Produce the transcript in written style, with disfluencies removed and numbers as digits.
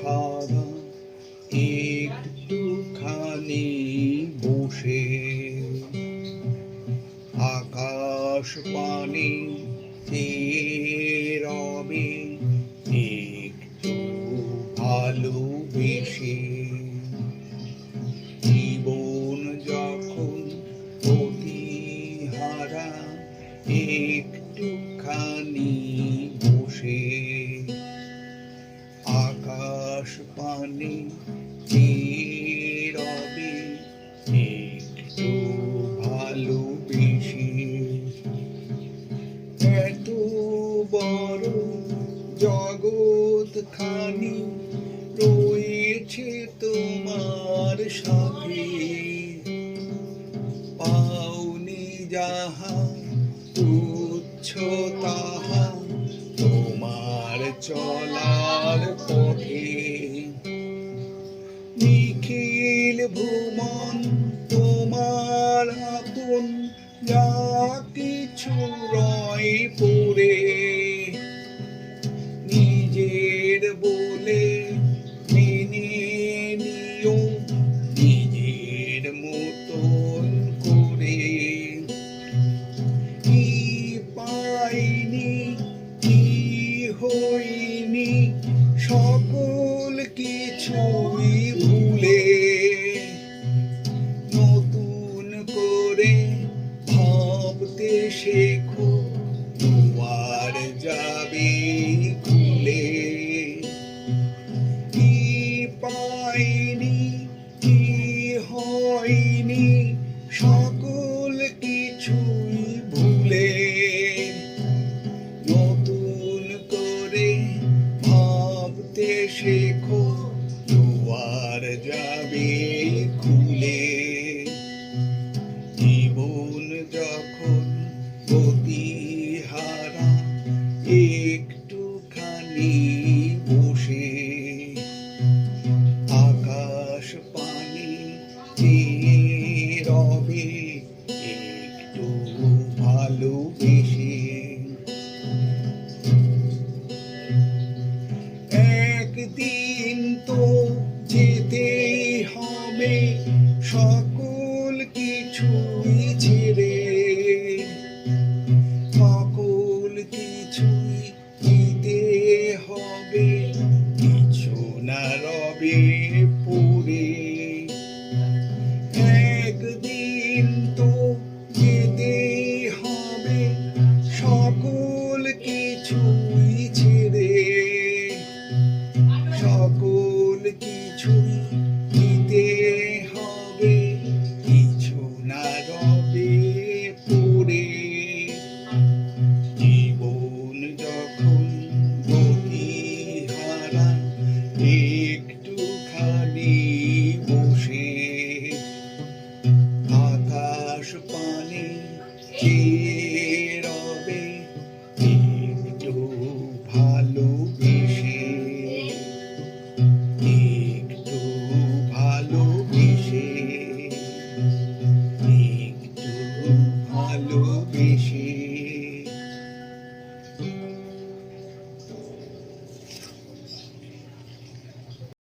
হারা একটুখানি বসে আকাশ পানে রবে একটু ভালোবেসে জীবন যখন গতিহারা একটুখানি বসে আকাশ পানে রবে একটু ভালোবেসে এত বড় জগৎ খানি রয়েছে তোমার সাথে পাওনি যাহা তুচ্ছ তাহা তোমার চলার পথে নিখিল ভুবন তোমার আপন যা কিছু রয় পড়ে নিজের বলে মেনে নিও নিজের মতন করে কি পাইনি কি হইনি সকল কিছুই ভুলে নতুন করে ভাবতে শেখো দুয়ার যাবে খুলে কি পাইনি কি হয়নি সকল কিছুই ভুলে নতুন করে ভাবতে শেখো দুয়ার যাবে খুলে জীবন যখন গতিহারা একটুখানি বসে আকাশ পানে রবে একটু ভালোবেসে একদিন তো যেতেই হবে সকল কিছুই ছেড়ে সকল কিছুই দিতে হবে কিছু না রবে পড়ে একদিন তো যেতেই হবে সকল কিছুই ছেড়ে সকল কিছুই দিতে হবে কিছু না রবে পড়ে জীবন যখন গতিহারা